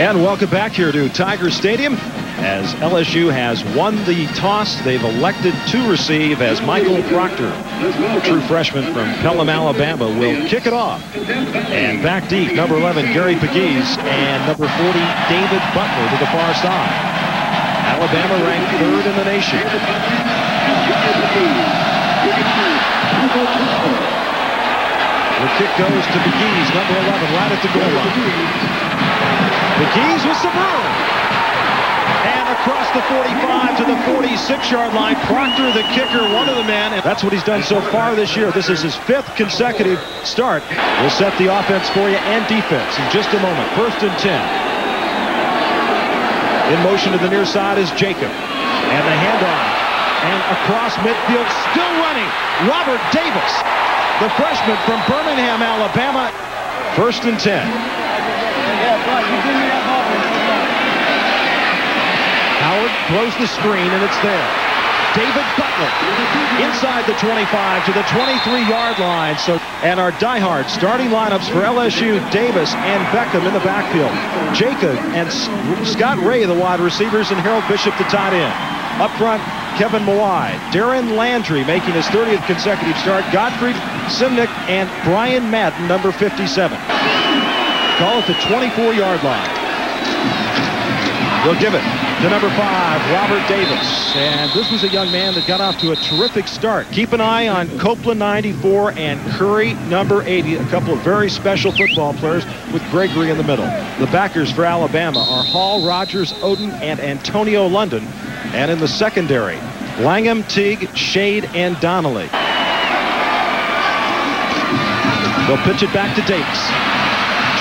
And welcome back here to Tiger Stadium as LSU has won the toss. They've elected to receive as Michael Proctor, a true freshman from Pelham, Alabama, will kick it off. And back deep, number 11, Gary Pegues, and number 40, David Butler to the far side. Alabama ranked 3rd in the nation. The kick goes to Pegues, number 11, right at the goal line. Pegues with some room. And across the 45 to the 46-yard line. Proctor, the kicker, one of the men. And that's what he's done so far this year. This is his 5th consecutive start. We'll set the offense for you and defense in just a moment. 1st and 10. In motion to the near side is Jacob. And the handoff. And across midfield, still running, Robert Davis, the freshman from Birmingham, Alabama. 1st and 10. Howard throws the screen, and it's there. David Butler inside the 25 to the 23-yard line. And our diehard starting lineups for LSU: Davis and Beckham in the backfield. Jacob and Scott Ray, the wide receivers, and Harold Bishop, the tight end. Up front, Kevin Mawai, Darren Landry making his 30th consecutive start, Godfrey Simnick, and Brian Madden, number 57. Call it the 24-yard line. They'll give it to number 5, Robert Davis. And this was a young man that got off to a terrific start. Keep an eye on Copeland, 94, and Curry, number 80. A couple of very special football players with Gregory in the middle. The backers for Alabama are Hall, Rogers, Oden, and Antonio London. And in the secondary, Langham, Teague, Shade, and Donnelly. They'll pitch it back to Davis.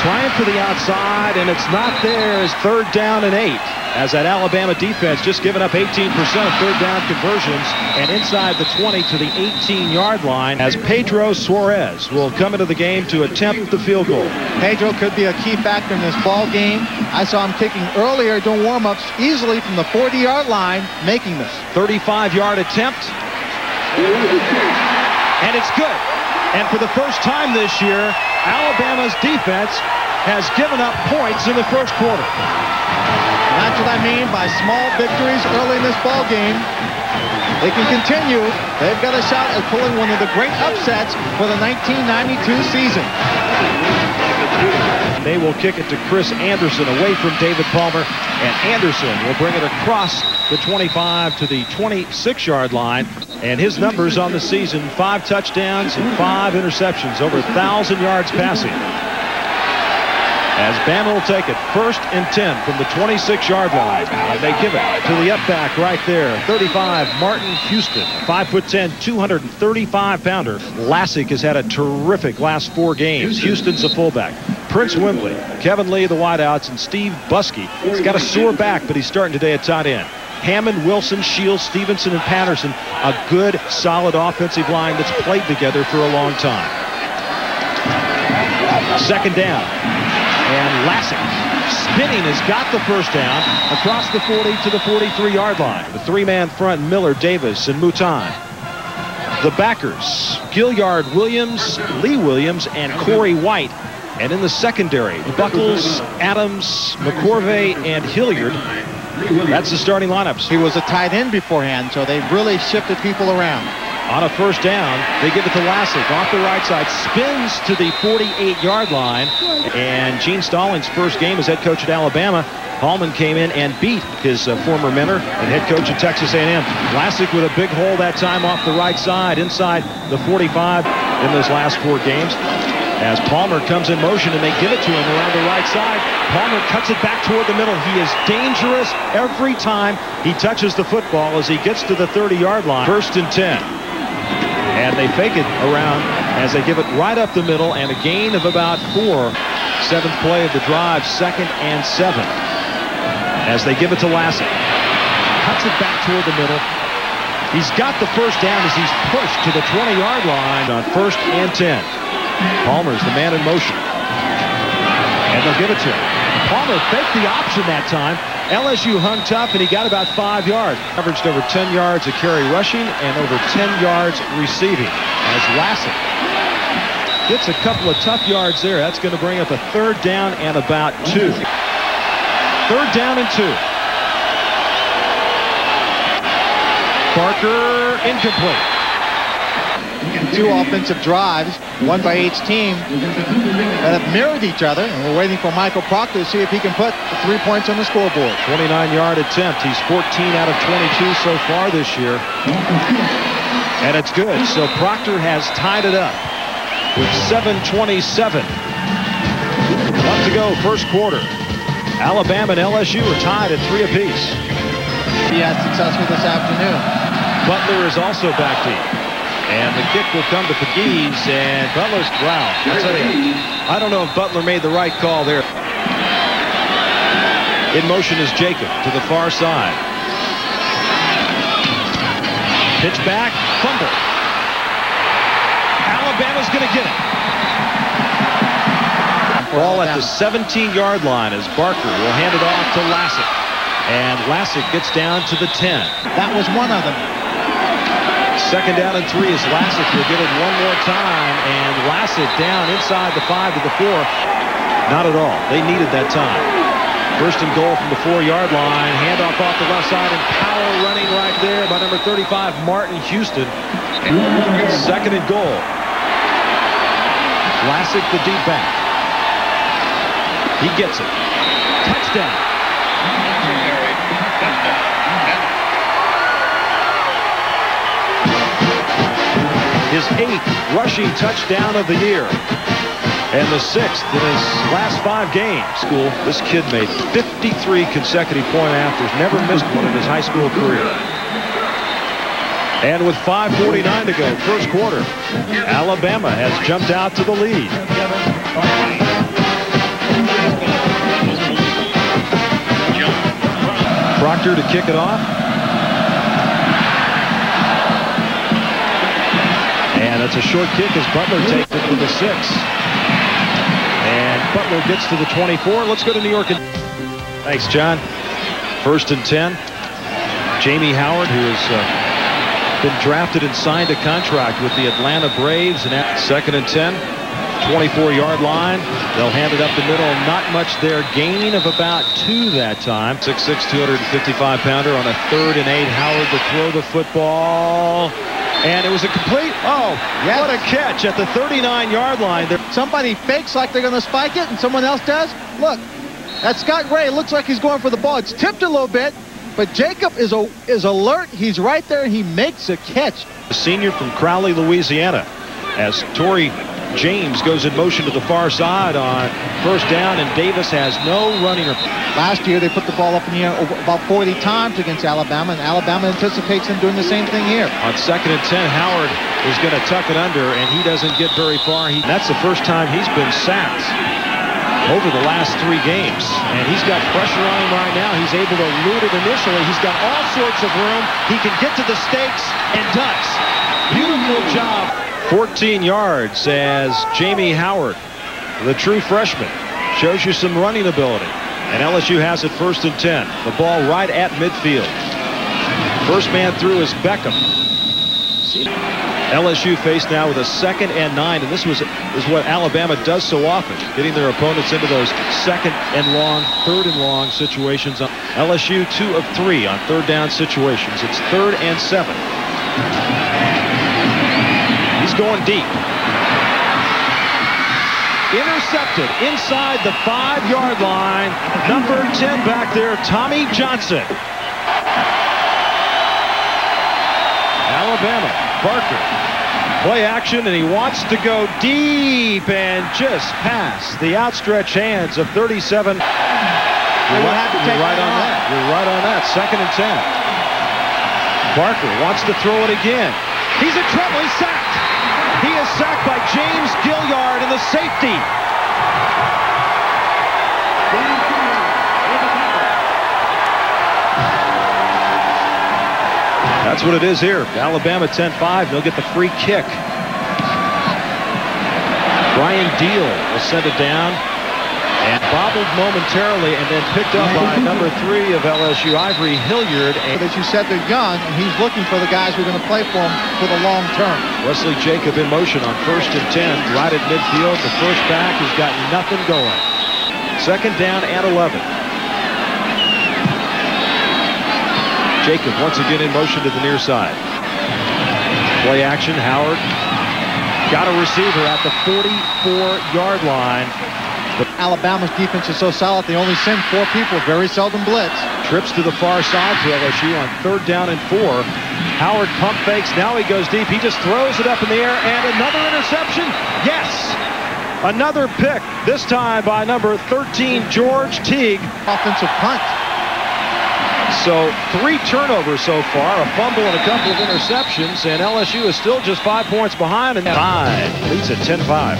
Trying for the outside, and it's not there. As 3rd down and 8. As that Alabama defense just given up 18% of 3rd down conversions, and inside the 20 to the 18-yard line, as Pedro Suarez will come into the game to attempt the field goal. Pedro could be a key factor in this ball game. I saw him kicking earlier during warm-ups easily from the 40-yard line, making this 35-yard attempt, and it's good. And for the first time this year, Alabama's defense has given up points in the first quarter. And that's what I mean by small victories early in this ball game. They can continue. They've got a shot at pulling one of the great upsets for the 1992 season. They will kick it to Chris Anderson away from David Palmer, and Anderson will bring it across the 25 to the 26-yard line. And his numbers on the season: 5 touchdowns and 5 interceptions, over 1,000 yards passing. As Bama will take it 1st and 10 from the 26-yard line. And they give it to the up back right there, 35, Martin Houston, 5'10", 235-pounder. Lassick has had a terrific last 4 games. Houston's a fullback. Prince Wembley, Kevin Lee, the wideouts, and Steve Buskey. He's got a sore back, but he's starting today at tight end. Hammond, Wilson, Shields, Stevenson, and Patterson, a good, solid offensive line that's played together for a long time. 2nd down. And Lassick, spinning, has got the 1st down across the 40 to the 43-yard line. The 3-man front, Miller, Davis, and Mouton. The backers, Gilliard, Williams, Lee Williams, and Corey White. And in the secondary, Buckles, Adams, McCorvey, and Hilliard. That's the starting lineups. He was a tight end beforehand, so they've really shifted people around. On a 1st down, they give it to Lassick off the right side, spins to the 48-yard line. And Gene Stallings' first game as head coach at Alabama. Hallman came in and beat his former mentor and head coach at Texas A&M. Lassick with a big hole that time off the right side, inside the 45 in those last 4 games. As Palmer comes in motion and they give it to him around the right side. Palmer cuts it back toward the middle. He is dangerous every time he touches the football as he gets to the 30-yard line. 1st and 10. And they fake it around as they give it right up the middle, and a gain of about 4. 7th play of the drive, 2nd and 7. As they give it to Lassick. Cuts it back toward the middle. He's got the 1st down as he's pushed to the 20-yard line on 1st and 10. Palmer's the man in motion. And they'll give it to him. Palmer faked the option that time. LSU hung tough, and he got about 5 yards. Averaged over 10 yards a carry rushing and over 10 yards receiving. As Lassick gets a couple of tough yards there. That's going to bring up a 3rd down and about 2. 3rd down and 2. Barker incomplete. 2 offensive drives, one by each team, that have mirrored each other, and we're waiting for Michael Proctor to see if he can put 3 points on the scoreboard. 29-yard attempt. He's 14 out of 22 so far this year. And it's good. So Proctor has tied it up with 7:27 left to go, first quarter. Alabama and LSU are tied at 3 apiece. He had successful this afternoon. Butler is also back deep. And the kick will come to Pegues, and Butler's, wow, I'll tell you, I don't know if Butler made the right call there. In motion is Jacob to the far side. Pitch back, fumble. Alabama's going to get it. Ball at the 17-yard line as Barker will hand it off to Lassick. And Lassick gets down to the 10. That was one of them. 2nd down and 3 as Lassick will get it one more time, and Lassick down inside the 5 to the 4. Not at all. They needed that time. 1st and goal from the 4-yard line. Handoff off the left side, and power running right there by number 35, Martin Houston. 2nd and goal. Lassick the deep back. He gets it. Touchdown. His 8th rushing touchdown of the year, and the 6th in his last 5 games. This kid made 53 consecutive point afters, never missed one in his high school career. And with 5:49 to go, first quarter, Alabama has jumped out to the lead. Proctor to kick it off. And it's a short kick as Butler takes it to the 6. And Butler gets to the 24. Let's go to New York. Thanks, John. 1st and 10. Jamie Howard, who has been drafted and signed a contract with the Atlanta Braves. And at 2nd and 10. 24-yard line. They'll hand it up the middle. Not much there. Gain of about 2 that time. 6'6", 255-pounder on a 3rd and 8. Howard to throw the football. And it was a complete, yes. What a catch at the 39-yard line. Somebody fakes like they're going to spike it, and someone else does. Look, that Scott Gray looks like he's going for the ball. It's tipped a little bit, but Jacob is alert. He's right there, and he makes a catch. The senior from Crowley, Louisiana, as Torrey James goes in motion to the far side on 1st down, and Davis has no running. Last year, they put the ball up in the air about 40 times against Alabama, and Alabama anticipates them doing the same thing here. On 2nd and 10, Howard is going to tuck it under, and he doesn't get very far. That's the first time he's been sacked over the last 3 games, and he's got pressure on him right now. He's able to elude it initially. He's got all sorts of room. He can get to the stakes and does. Beautiful job. 14 yards as Jamie Howard, the true freshman, shows you some running ability. And LSU has it 1st and 10. The ball right at midfield. First man through is Beckham. LSU faced now with a 2nd and 9, and this is what Alabama does so often, getting their opponents into those 2nd and long, 3rd and long situations. LSU 2 of 3 on 3rd down situations. It's 3rd and 7. He's going deep. Intercepted inside the 5-yard line. Number 10 back there, Tommy Johnson. Alabama, Barker. Play action, and he wants to go deep and just past the outstretched hands of 37. You're right on that. You're right on that. 2nd and 10. Barker wants to throw it again. He's in trouble. He's sacked. He is sacked by James Gilliard, and the safety. That's what it is here. Alabama 10-5. They'll get the free kick. Brian Deal will send it down. And bobbled momentarily and then picked up by number 3 of LSU, Ivory Hilliard. And as you said, they're young, and he's looking for the guys who are going to play for him for the long term. Wesley Jacob in motion on 1st and 10, right at midfield. The first back has got nothing going. 2nd down and 11. Jacob once again in motion to the near side. Play action. Howard got a receiver at the 44-yard line. Alabama's defense is so solid, they only send 4 people, very seldom blitz. Trips to the far side for LSU on 3rd down and 4. Howard pump fakes. Now he goes deep. He just throws it up in the air, and another interception. Yes! Another pick, this time by number 13, George Teague. Offensive punt. So 3 turnovers so far, a fumble and a couple of interceptions, and LSU is still just 5 points behind. And 5 leads at 10-5.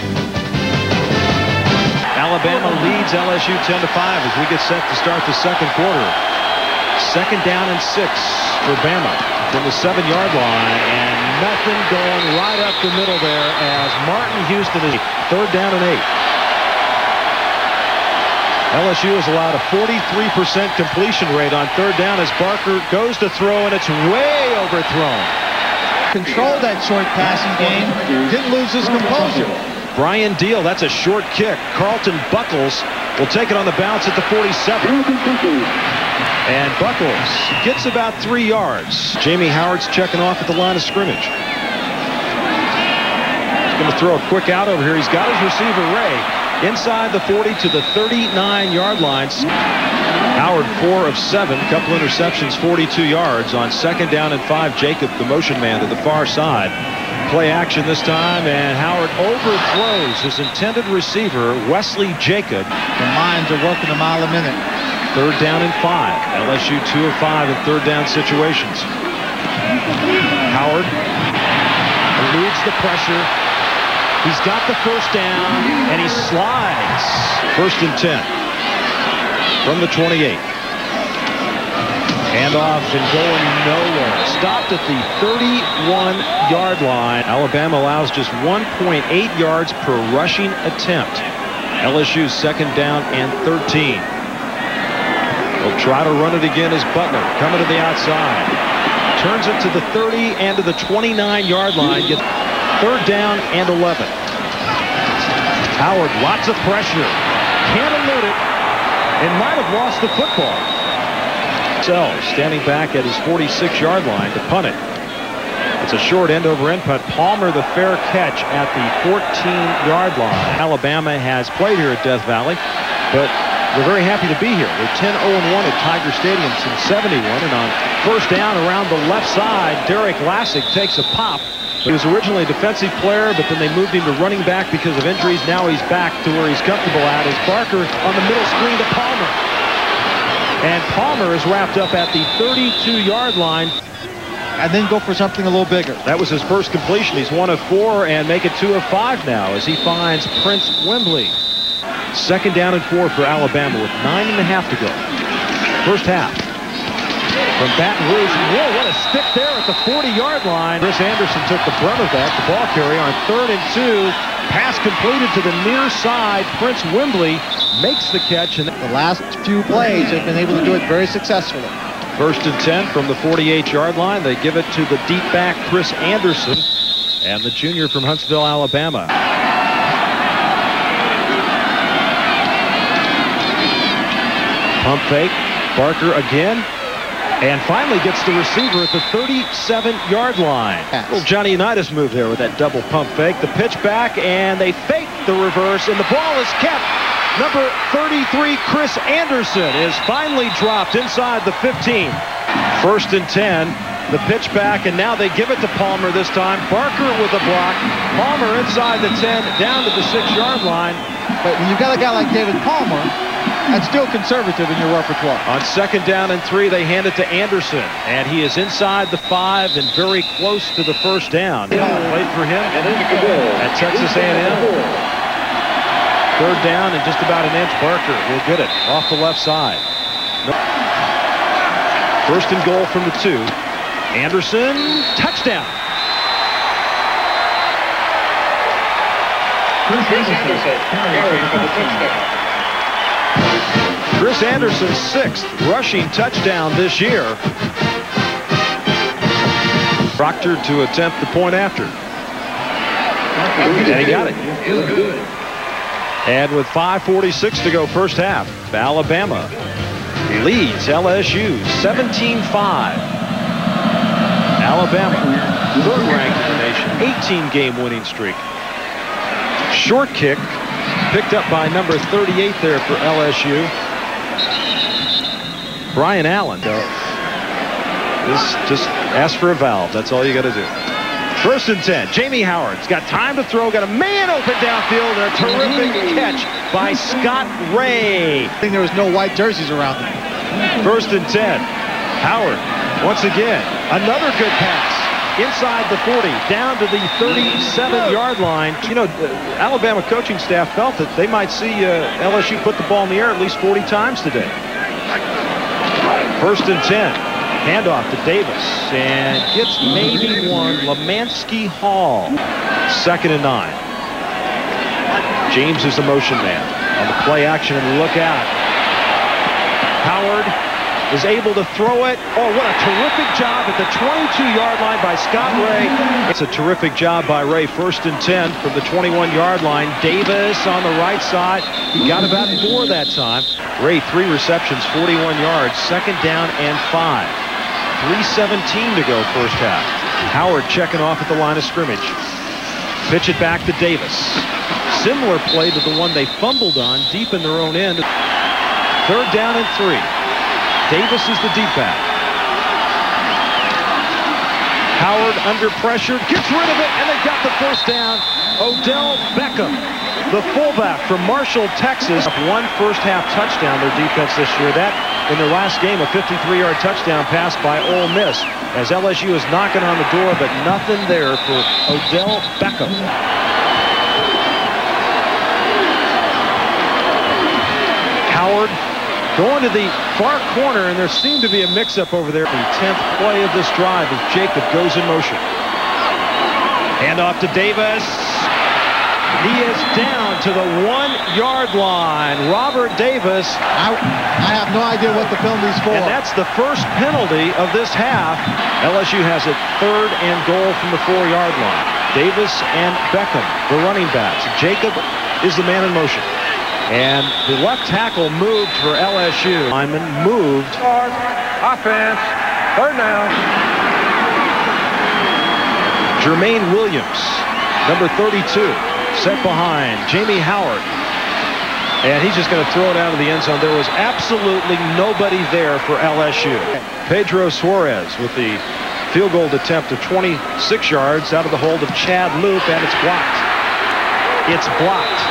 Alabama leads LSU 10-5 as we get set to start the second quarter. 2nd down and 6 for Bama from the 7-yard line, and nothing going right up the middle there as Martin Houston is 3rd down and 8. LSU has allowed a 43% completion rate on 3rd down as Barker goes to throw, and it's way overthrown. Controlled that short passing game, didn't lose his composure. Brian Deal, that's a short kick. Carlton Buckles will take it on the bounce at the 47. And Buckles gets about 3 yards. Jamie Howard's checking off at the line of scrimmage. He's going to throw a quick out over here. He's got his receiver, Ray, inside the 40 to the 39-yard line. Howard 4 of 7, couple interceptions, 42 yards on 2nd down and 5. Jacob, the motion man, to the far side. Play action this time, and Howard overthrows his intended receiver, Wesley Jacob. The minds are working a mile a minute. 3rd down and 5. LSU 2 of 5 in 3rd down situations. Howard eludes the pressure. He's got the 1st down, and he slides. 1st and 10 from the 28. Handoff and going nowhere. Stopped at the 31-yard line. Alabama allows just 1.8 yards per rushing attempt. LSU's 2nd down and 13. They'll try to run it again as Butler coming to the outside. Turns it to the 30 and to the 29-yard line. Gets 3rd down and 11. Howard, lots of pressure. Can't elude it and might have lost the football. Standing back at his 46-yard line to punt it. It's a short end-over-end punt. Palmer the fair catch at the 14-yard line. Alabama has played here at Death Valley, but we're very happy to be here. They're 10-0-1 at Tiger Stadium since 71, and on 1st down around the left side, Derek Lassick takes a pop. He was originally a defensive player, but then they moved him to running back because of injuries. Now he's back to where he's comfortable at. Is Barker on the middle screen to Palmer. And Palmer is wrapped up at the 32-yard line. And then go for something a little bigger. That was his first completion. He's 1 of 4 and make it 2 of 5 now as he finds Prince Wembley. 2nd down and 4 for Alabama with 9.5 to go. 1st half. From Baton Rouge. Whoa, what a stick there at the 40-yard line. Chris Anderson took the brunt of that. The ball carrier on 3rd and 2. Pass completed to the near side. Prince Wembley makes the catch. And the last few plays have been able to do it very successfully. 1st and 10 from the 48-yard line. They give it to the deep back, Chris Anderson, and the junior from Huntsville, Alabama. Pump fake. Barker again. And finally gets the receiver at the 37-yard line. Little Johnny Unitas move there with that double pump fake. The pitch back, and they fake the reverse, and the ball is kept. Number 33, Chris Anderson, is finally dropped inside the 15. 1st and 10. The pitch back, and now they give it to Palmer this time. Barker with a block. Palmer inside the 10, down to the 6-yard line. But when you've got a guy like David Palmer, that's still conservative in your repertoire. On 2nd down and 3, they hand it to Anderson, and he is inside the 5 and very close to the 1st down. Played for him at Texas A&M. 3rd down and just about an inch. Barker will get it off the left side. 1st and goal from the 2. Anderson, touchdown. Chris Anderson's 6th rushing touchdown this year. Proctor to attempt the point after. And he got it. And with 5:46 to go 1st half, Alabama leads LSU 17-5. Alabama, third ranked in the nation, 18-game winning streak. Short kick picked up by number 38 there for LSU. Brian Allen. This just ask for a valve. That's all you got to do. 1st and 10. Jamie Howard's got time to throw. Got a man open downfield. And a terrific catch by Scott Ray. I think there was no white jerseys around them. 1st and 10. Howard once again. Another good pass. Inside the 40, down to the 37-yard line. You know, Alabama coaching staff felt that they might see LSU put the ball in the air at least 40 times today. 1st and 10. Handoff to Davis, and gets maybe one. Lemansky Hall. 2nd and 9. James is the motion man on the play action, and look out. Howard is able to throw it. Oh, what a terrific job at the 22-yard line by Scott Ray. It's a terrific job by Ray. 1st and 10 from the 21-yard line. Davis on the right side. He got about 4 that time. Ray, 3 receptions, 41 yards. 2nd down and 5. 3:17 to go first half. Howard checking off at the line of scrimmage. Pitch it back to Davis. Similar play to the one they fumbled on deep in their own end. 3rd down and 3. Davis is the deep back. Howard under pressure, gets rid of it, and they got the 1st down. Odell Beckham, the fullback from Marshall, Texas. 1 first-half touchdown, their defense this year. That, in their last game, a 53-yard touchdown pass by Ole Miss. As LSU is knocking on the door, but nothing there for Odell Beckham. Howard going to the far corner, and there seemed to be a mix-up over there. The 10th play of this drive as Jacob goes in motion. Handoff to Davis. He is down to the 1-yard line. Robert Davis. I have no idea what the penalty's for. And that's the first penalty of this half. LSU has it 3rd and goal from the 4-yard line. Davis and Beckham, the running backs. Jacob is the man in motion. And the left tackle moved for LSU. Lyman moved. Offense. 3rd down. Jermaine Williams, number 32, set behind Jamie Howard. And he's just going to throw it out of the end zone. There was absolutely nobody there for LSU. Pedro Suarez with the field goal attempt of 26 yards out of the hold of Chad Loop, and it's blocked. It's blocked.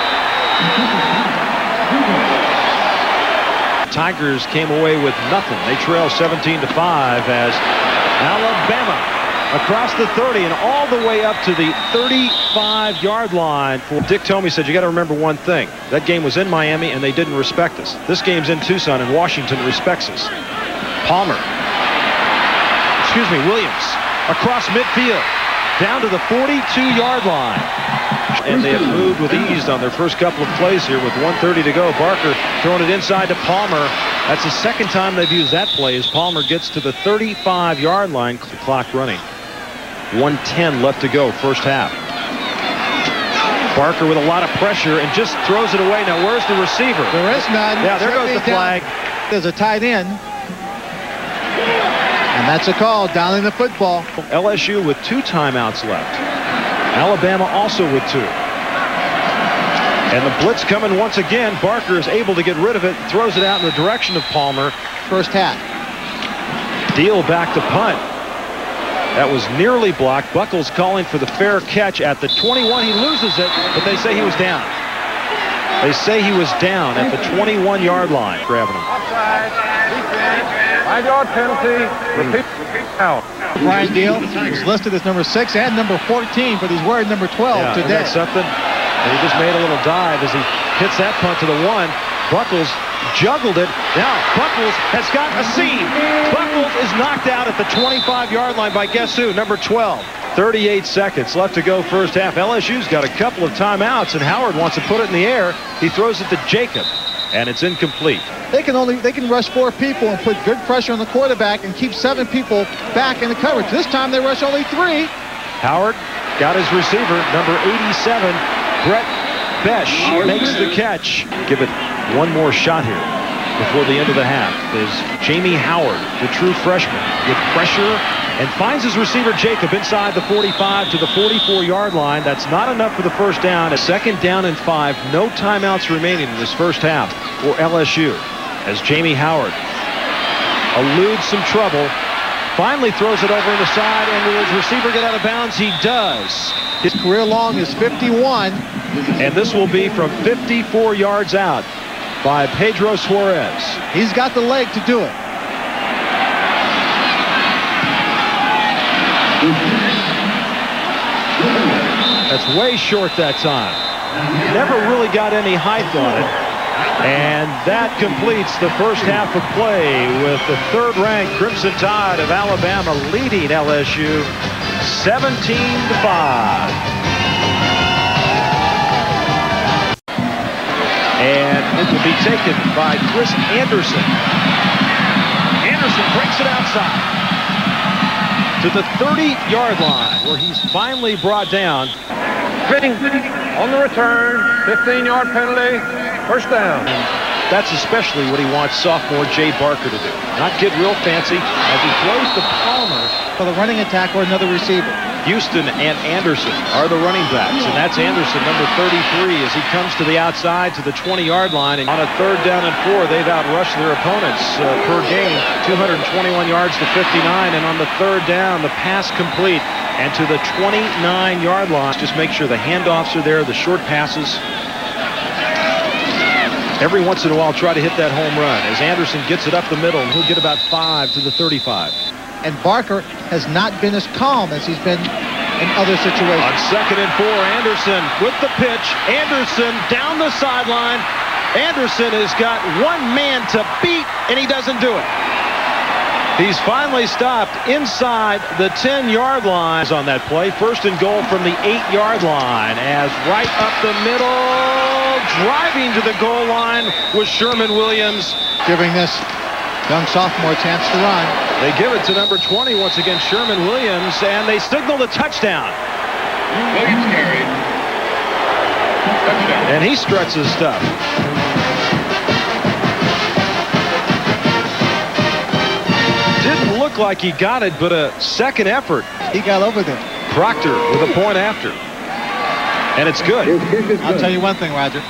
Tigers came away with nothing. They trail 17-5 as Alabama across the 30 and all the way up to the 35-yard line. Dick Tomey said, you got to remember one thing. That game was in Miami and they didn't respect us. This game's in Tucson and Washington respects us. Williams across midfield down to the 42-yard line. And they have moved with ease on their first couple of plays here with 1:30 to go. Barker throwing it inside to Palmer. That's the 2nd time they've used that play as Palmer gets to the 35-yard line. The clock running. 1:10 left to go first half. Barker with a lot of pressure and just throws it away. Now where's the receiver? There is none. Yeah, there goes the flag. There's a tight end. And that's a call, downing the football. LSU with 2 timeouts left. Alabama also with 2. And the blitz coming once again. Barker is able to get rid of it, throws it out in the direction of Palmer. First half. Deal back to punt. That was nearly blocked. Buckles calling for the fair catch at the 21. He loses it, but they say he was down. They say he was down at the 21-yard line. Grabbing him. Offside. Defense. 5-yard penalty. Repeat out. Brian Deal is listed as number 6 and number 14, but he's wearing number 12 today. Isn't that something? And he just made a little dive as he hits that punt to the 1. Buckles juggled it. Now Buckles has got a seam. Buckles is knocked out at the 25-yard line by guess who? Number 12. 38 seconds left to go first half. LSU's got a couple of timeouts, and Howard wants to put it in the air. He throws it to Jacob, and it's incomplete. They can rush 4 people and put good pressure on the quarterback and keep 7 people back in the coverage. This time they rush only 3. Howard got his receiver, number 87, Brett Besh makes the catch. Give it one more shot here. before the end of the half is Jamie Howard, the true freshman, with pressure and finds his receiver Jacob inside the 45 to the 44-yard line. That's not enough for the first down. A 2nd down and 5. No timeouts remaining in this first half for LSU as Jamie Howard eludes some trouble. Finally throws it over on the side, and will his receiver get out of bounds? He does. His career long is 51. And this will be from 54 yards out by Pedro Suarez. He's got the leg to do it. That's way short that time. Never really got any height on it. And that completes the first half of play with the 3rd-ranked Crimson Tide of Alabama leading LSU 17-5. And it will be taken by Chris Anderson. Anderson breaks it outside to the 30-yard line, where he's finally brought down. On the return, 15-yard penalty, first down. And that's especially what he wants sophomore Jay Barker to do. Not get real fancy as he throws to Palmer for the running attack or another receiver. Houston and Anderson are the running backs, and that's Anderson, number 33, as he comes to the outside to the 20-yard line. And on a 3rd down and 4, they've outrushed their opponents per game, 221 yards to 59. And on the 3rd down, the pass complete and to the 29-yard line. Just make sure the handoffs are there, the short passes. Every once in a while, try to hit that home run as Anderson gets it up the middle, and he'll get about 5 to the 35. And Barker has not been as calm as he's been in other situations. On 2nd and 4, Anderson with the pitch. Anderson down the sideline. Anderson has got one man to beat, and he doesn't do it. He's finally stopped inside the 10-yard line on that play. 1st and goal from the 8-yard line as right up the middle, driving to the goal line was Sherman Williams. Giving this young sophomore a chance to run. They give it to number 20 once again, Sherman Williams, and they signal the touchdown. Williams carried. Touchdown. And he struts his stuff. Didn't look like he got it, but a second effort. He got over there. Proctor with a point after. And it's good. I'll tell you one thing, Roger.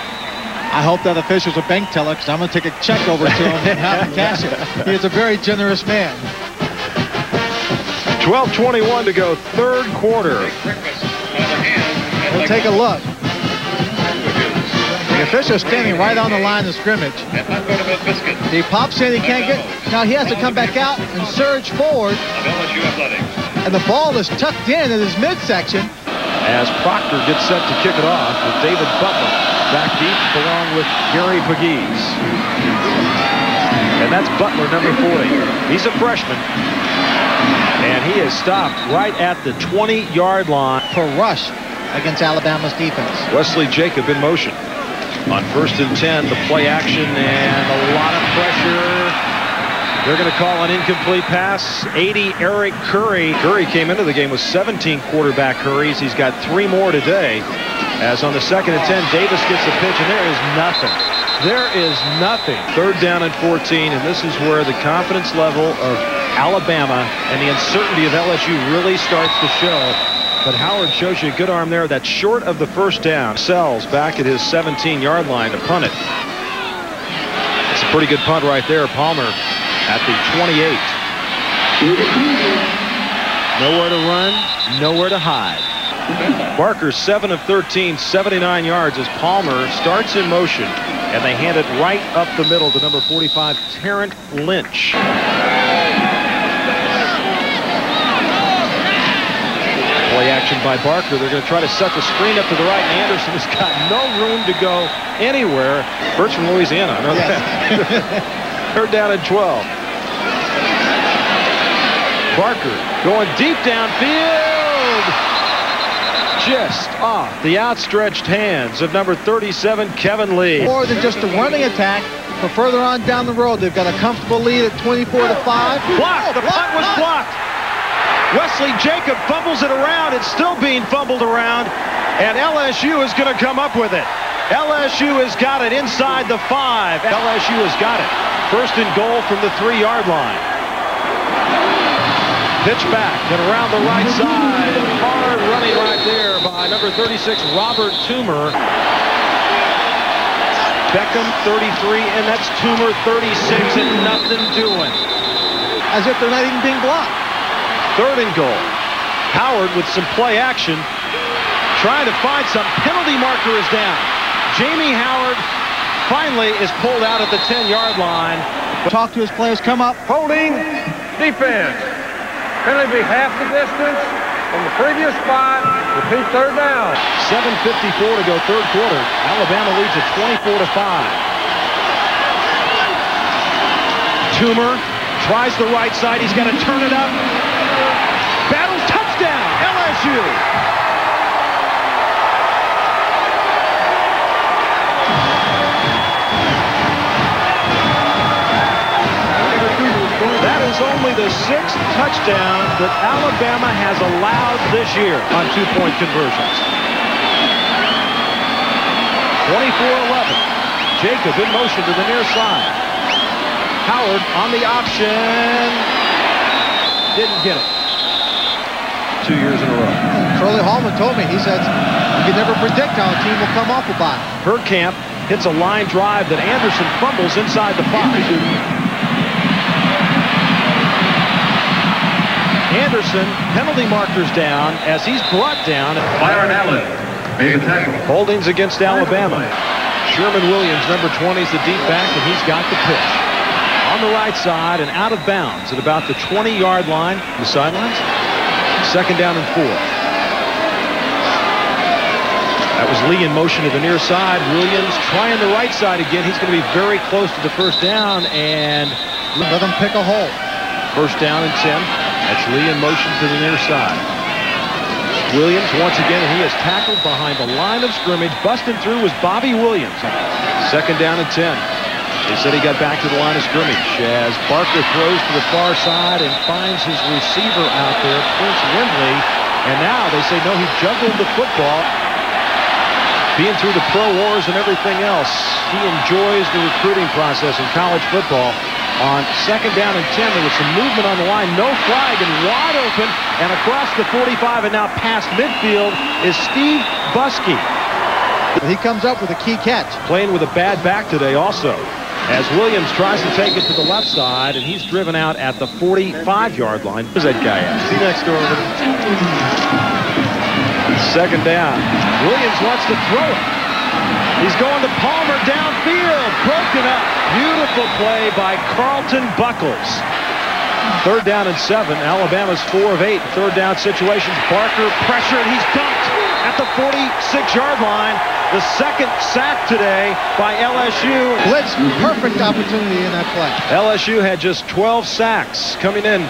I hope that official's a bank teller, because I'm going to take a check over to him and have him cash it. He is a very generous man. 12:21 to go, 3rd quarter. We'll take a look. The official's standing right on the line of scrimmage. He pops in, he can't get. Now he has to come back out and surge forward. And the ball is tucked in his midsection. As Proctor gets set to kick it off with David Butler back deep along with Gary Pegues. And that's Butler, number 40. He's a freshman. And he is stopped right at the 20-yard line. For rush against Alabama's defense. Wesley Jacob in motion. On 1st and 10, the play action and a lot of pressure. They're going to call an incomplete pass. 80, Eric Curry. Curry came into the game with 17 quarterback hurries. He's got 3 more today. As on the 2nd and 10, Davis gets the pitch, and there is nothing. There is nothing. 3rd down and 14, and this is where the confidence level of Alabama and the uncertainty of LSU really starts to show. But Howard shows you a good arm there. That's short of the first down. Sells back at his 17-yard line to punt it. It's a pretty good punt right there. Palmer at the 28. Nowhere to run, nowhere to hide. Barker 7 of 13, 79 yards as Palmer starts in motion, and they hand it right up the middle to number 45, Terrence Lynch. Play action by Barker. They're going to try to set the screen up to the right, and Anderson has got no room to go anywhere. Birch from Louisiana, I know that. 3rd down and 12. Barker going deep downfield. Just off the outstretched hands of number 37, Kevin Lee. More than just a running attack, but further on down the road, they've got a comfortable lead at 24-5. Blocked. The punt was blocked. Wesley Jacob fumbles it around. It's still being fumbled around, and LSU is going to come up with it. LSU has got it inside the 5. LSU has got it. First and goal from the 3-yard line. Pitch back and around the right side. Hard running right there by number 36, Robert Toomer. Beckham, 33, and that's Toomer, 36, and nothing doing. As if they're not even being blocked. Third and goal. Howard with some play action, trying to find some. Penalty marker is down. Jamie Howard finally is pulled out at the 10-yard line. Talk to his players, come up. Holding defense. Penalty be half the distance from the previous spot. Repeat third down. 7:54 to go, third quarter. Alabama leads at 24-5. Toomer tries the right side. He's got to turn it up. Battle touchdown, LSU. That is only the 6th touchdown that Alabama has allowed this year on 2-point conversions. 24-11. Jacob in motion to the near side. Howard on the option. Didn't get it. 2 years in a row. Curly Hallman told me, he said, you can never predict how a team will come off a bye. Herkamp hits a line drive that Anderson fumbles inside the 5. Anderson, penalty markers down as he's brought down. Byron Allen made a tackle. Holdings against Alabama. Sherman Williams, number 20, is the deep back, and he's got the pitch. On the right side and out of bounds at about the 20-yard line. The sidelines. Second down and 4. That was Lee in motion to the near side. Williams trying the right side again. He's going to be very close to the first down, and let them pick a hole. First down and 10. That's Lee in motion to the near side. Williams once again, and he is tackled behind the line of scrimmage. Busting through was Bobby Williams. Second down and 10. They said he got back to the line of scrimmage as Barker throws to the far side and finds his receiver out there, Prince Wimbley. And now they say, no, he juggled the football. Being through the pro wars and everything else, he enjoys the recruiting process in college football. On second down and 10, there was some movement on the line. No flag and wide open. And across the 45 and now past midfield is Steve Buskey. He comes up with a key catch. Playing with a bad back today also. As Williams tries to take it to the left side, and he's driven out at the 45-yard line. Where's that guy at? See next door over there. Second down. Williams wants to throw it. He's going to Palmer downfield. Broken up. Beautiful play by Carlton Buckles. Third down and 7. Alabama's 4 of 8 third down situations. Barker pressured. He's dunked at the 46-yard line. The second sack today by LSU. Blitz, perfect opportunity in that play. LSU had just 12 sacks coming in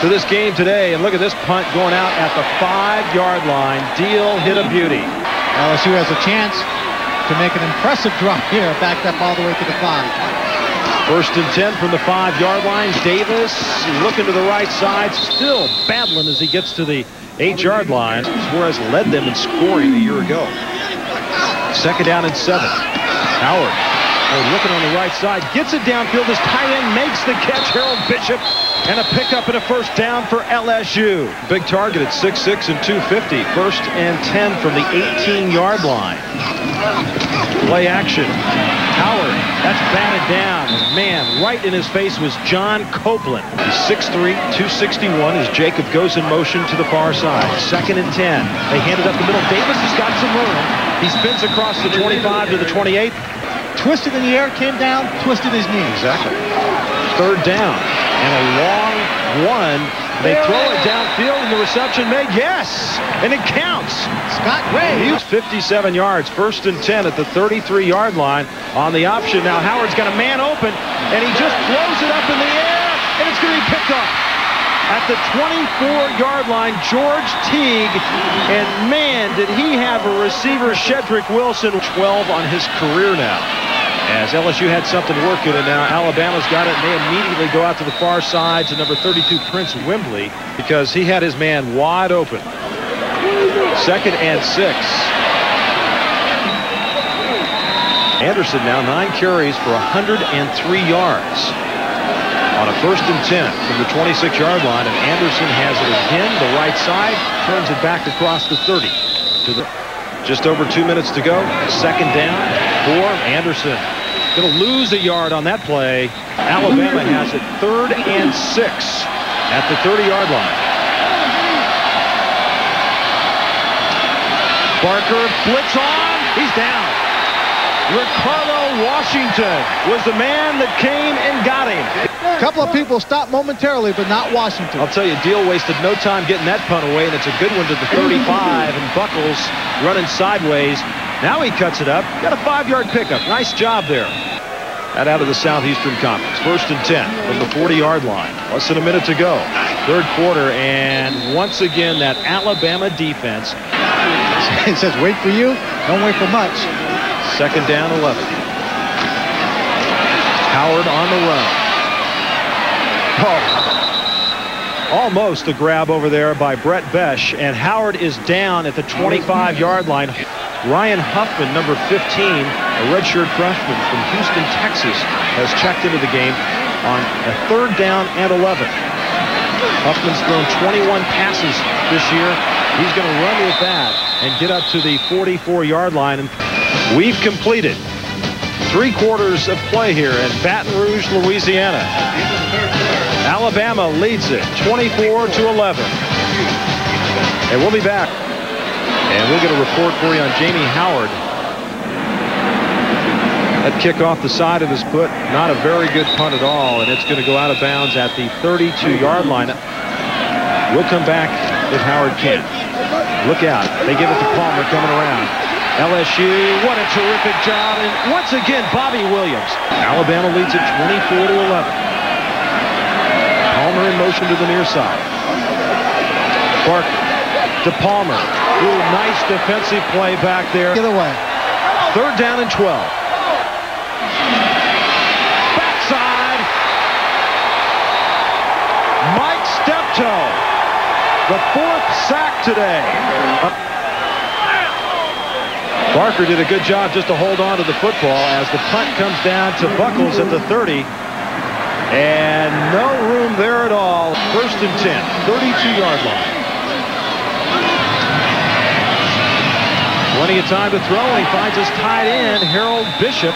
to this game today. And look at this punt going out at the 5-yard line. Deal hit a beauty. LSU has a chance to make an impressive drop here, backed up all the way to the 5. First and 10 from the 5-yard line. Davis looking to the right side, still battling as he gets to the 8-yard line. Suarez led them in scoring a year ago. Second down and 7. Howard looking on the right side, gets it downfield. His tight end makes the catch. Harold Bishop, and a pickup and a first down for LSU. Big target at 6'6" and 250. First and 10 from the 18-yard line. Play action. Howard, that's batted down. Man, right in his face was John Copeland. He's 6'3", 261 as Jacob goes in motion to the far side. Second and 10. They hand it up the middle. Davis has got some room. He spins across the 25 to the 28. Twisted in the air, came down, twisted his knee. Exactly. Third down. And a long one. They throw it downfield and the reception made. Yes! And it counts. Scott Ray. He was 57 yards. First and 10 at the 33-yard line on the option. Now Howard's got a man open, and he just throws it up in the air, and it's going to be picked up. At the 24-yard line, George Teague, and man, did he have a receiver, Shedrick Wilson, 12 on his career now. As LSU had something working, and now Alabama's got it, and they immediately go out to the far side to number 32, Prince Wimbley, because he had his man wide open. Second and 6. Anderson now 9 carries for 103 yards on a 1st and 10 from the 26-yard line, and Anderson has it again, the right side, turns it back across the 30 to the just over 2 minutes to go. 2nd down for Anderson. Going to lose a yard on that play. Alabama has it 3rd and 6 at the 30-yard line. Barker blitz on. He's down. Ricardo Washington was the man that came and got him. A couple of people stopped momentarily, but not Washington. I'll tell you, Deal wasted no time getting that punt away, and it's a good one to the 35, and Buckles running sideways. Now he cuts it up. Got a 5-yard pickup. Nice job there. That out of the Southeastern Conference. 1st and 10 from the 40-yard line. Less than a minute to go. 3rd quarter, and once again, that Alabama defense. It says, wait for you, don't wait for much. 2nd down, 11. Howard on the run. Oh, almost a grab over there by Brett Besh, and Howard is down at the 25-yard line. Ryan Huffman, number 15, a redshirt freshman from Houston, Texas, has checked into the game on a 3rd down and 11. Huffman's thrown 21 passes this year. He's going to run with that and get up to the 44-yard line. And we've completed 3 quarters of play here in Baton Rouge, Louisiana. Alabama leads it 24-11. And we'll be back. And we'll get a report for you on Jamie Howard. That kick off the side of his foot, not a very good punt at all, and it's going to go out of bounds at the 32-yard line. We'll come back if Howard can. Look out. They give it to Palmer coming around. LSU, what a terrific job. And once again, Bobby Williams. Alabama leads it 24-11. Palmer in motion to the near side. Barker to Palmer. Ooh, nice defensive play back there. Get away. 3rd down and 12. Backside. Mike Steptoe. The 4th sack today. Barker did a good job just to hold on to the football as the punt comes down to Buckles at the 30. And no room there at all. 1st and 10, 32-yard line. Plenty of time to throw, and he finds his tight end, Harold Bishop.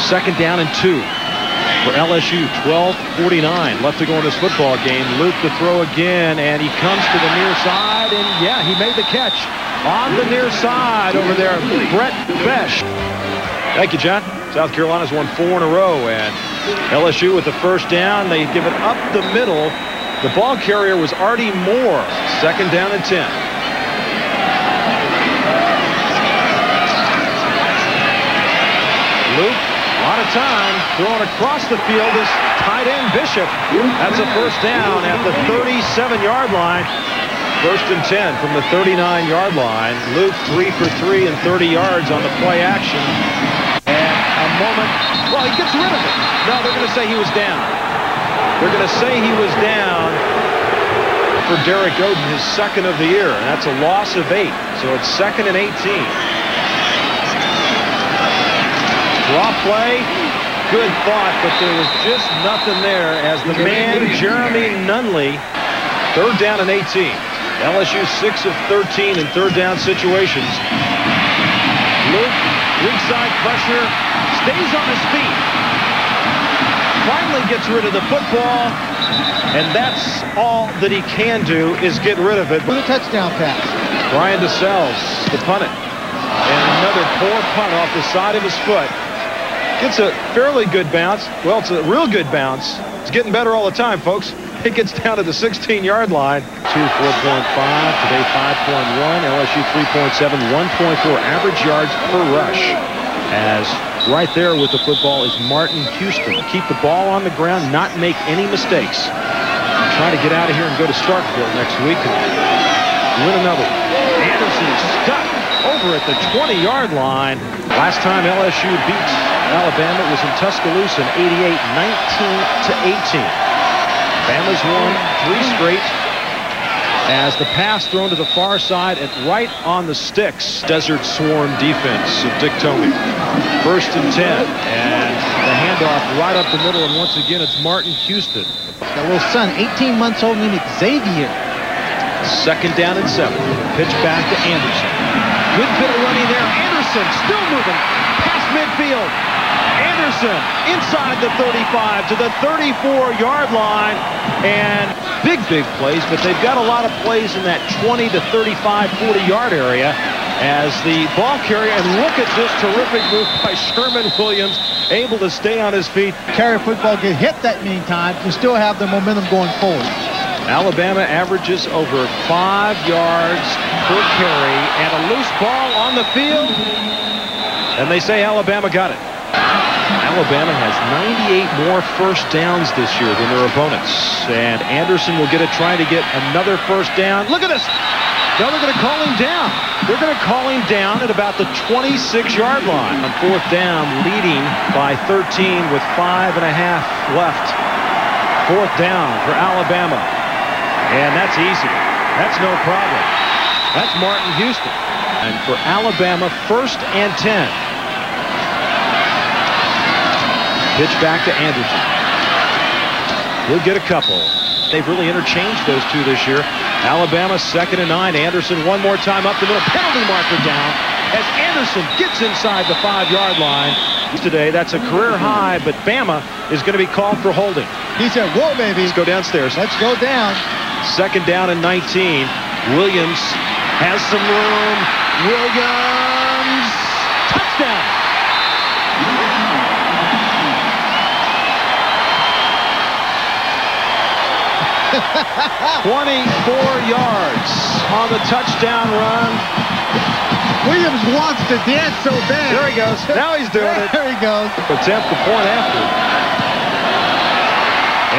2nd down and 2 for LSU. 12:49 left to go in this football game. Luke to throw again, and he comes to the near side, and yeah, he made the catch on the near side over there. Brett Besh. Thank you, John. South Carolina's won 4 in a row, and LSU with the 1st down. They give it up the middle. The ball carrier was Artie Moore. 2nd down and 10. Luke, a lot of time, throwing across the field is tight end Bishop. That's a 1st down at the 37-yard line. 1st and 10 from the 39-yard line. Luke 3 for 3 and 30 yards on the play action. And a moment, well, he gets rid of it. No, they're going to say he was down. They're going to say he was down for Derek Oden, his 2nd of the year, and that's a loss of 8. So it's 2nd and 18. Draw play, good thought, but there was just nothing there as the man, Jeremy Nunley, 3rd down and 18. LSU 6 of 13 in 3rd down situations. Luke, weak side pressure, stays on his feet. Finally gets rid of the football, and that's all that he can do is get rid of it. With a touchdown pass. Brian DeSales to punt it. And another poor punt off the side of his foot. Gets a fairly good bounce. Well, it's a real good bounce. It's getting better all the time, folks. It gets down to the 16-yard line. 4.5, today 5.1, LSU 3.7, 1.4 average yards per rush. As right there with the football is Martin Houston. Keep the ball on the ground, not make any mistakes. Try to get out of here and go to Starkville next week and win another. Anderson is stuck over at the 20-yard line. Last time LSU beat Alabama was in Tuscaloosa in 88, 19-18. Bama's won 3 straight. As the pass thrown to the far side and right on the sticks. Desert Swarm defense of Dick Tomey. 1st and 10. And the handoff right up the middle. And once again, it's Martin Houston. Got a little son, 18 months old, named Xavier. 2nd down and 7. Pitch back to Anderson. Good bit of running there. Anderson still moving past midfield. Anderson inside the 35 to the 34-yard line. And big plays, but they've got a lot of plays in that 20 to 35, 40-yard area as the ball carrier. And look at this terrific move by Sherman Williams, able to stay on his feet. Carry football, get hit that many times, and still have the momentum going forward. Alabama averages over 5 yards per carry, and a loose ball on the field. And they say Alabama got it. Alabama has 98 more first downs this year than their opponents. And Anderson will get it, trying to get another first down. Look at this. No, they're going to call him down. They're going to call him down at about the 26-yard line. On 4th down, leading by 13 with 5.5 left. 4th down for Alabama. And that's easy. That's no problem. That's Martin Houston. And for Alabama, 1st and 10. Pitch back to Anderson. He'll get a couple. They've really interchanged those two this year. Alabama 2nd and 9. Anderson one more time up the middle. Penalty marker down as Anderson gets inside the 5-yard line. Today, that's a career high, but Bama is going to be called for holding. He said, whoa, baby. Let's go downstairs. Let's go down. 2nd down and 19. Williams has some room. Williams. Touchdown. 24 yards on the touchdown run. Williams wants to dance so bad. There he goes. Now he's doing it. There he goes. Attempt the point after.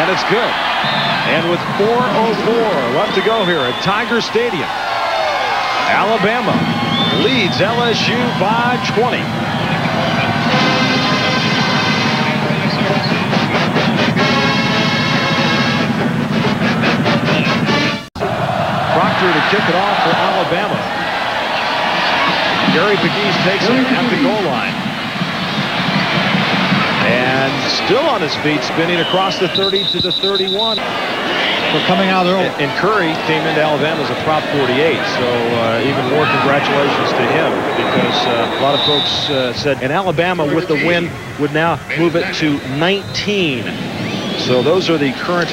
And it's good. And with 4:04 left to go here at Tiger Stadium, Alabama leads LSU by 20. To kick it off for Alabama. Gary Pegues takes it at the goal line. And still on his feet, spinning across the 30 to the 31. We're coming out early. And Curry came into Alabama as a prop 48, so even more congratulations to him, because a lot of folks said, and Alabama with the win would now move it to 19. So those are the current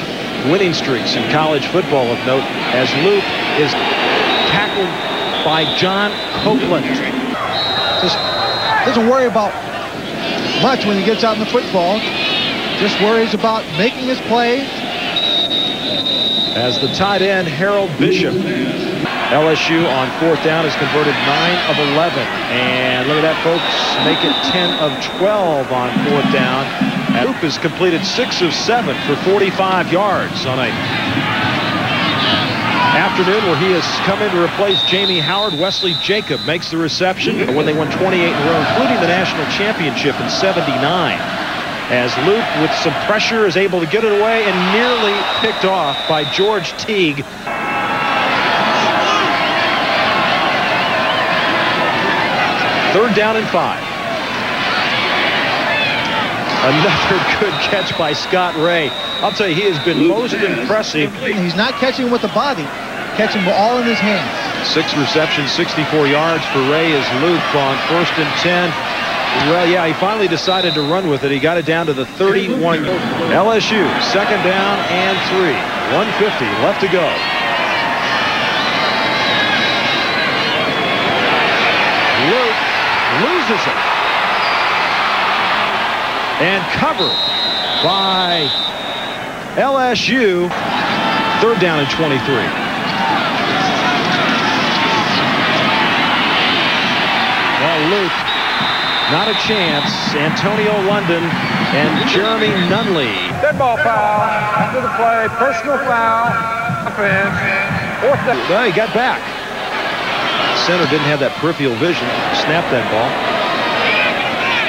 winning streaks in college football of note, as Luke is tackled by John Copeland. Just doesn't worry about much when he gets out in the football. Just worries about making his play. As the tight end, Harold Bishop. LSU on 4th down has converted 9 of 11. And look at that, folks. Make it 10 of 12 on 4th down. And Loop has completed 6 of 7 for 45 yards on a afternoon where he has come in to replace Jamie Howard. Wesley Jacob makes the reception when they won 28 in a row, including the national championship in '79. As Luke, with some pressure, is able to get it away and nearly picked off by George Teague. Third down and 5. Another good catch by Scott Ray. I'll tell you, he has been most impressive. He's not catching with the body, catching all in his hands. 6 receptions, 64 yards for Ray as Luke on 1st and 10. Well, yeah, he finally decided to run with it. He got it down to the 31. LSU, 2nd down and 3. 150 left to go. Luke loses it. And covered by LSU. 3rd down and 23. Well, Luke, not a chance. Antonio London and Jeremy Nunley. Dead ball foul after the play. Personal foul. Offense. 4th down. Well, he got back. Center didn't have that peripheral vision. Snapped that ball.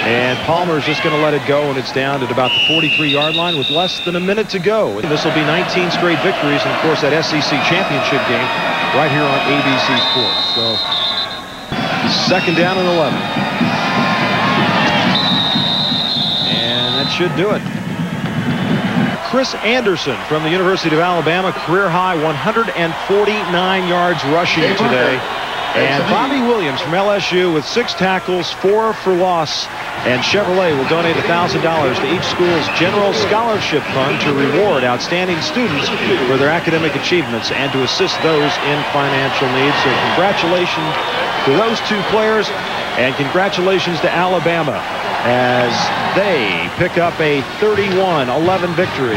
And Palmer's just going to let it go, and it's down at about the 43-yard line with less than a minute to go. This will be 19 straight victories, and of course that SEC championship game right here on ABC Sports. So second down and 11. And that should do it. Chris Anderson from the University of Alabama, career high 149 yards rushing today. And Bobby Williams from LSU with 6 tackles, 4 for loss. And Chevrolet will donate $1,000 to each school's general scholarship fund to reward outstanding students for their academic achievements and to assist those in financial need. So congratulations to those 2 players, and congratulations to Alabama as they pick up a 31-11 victory.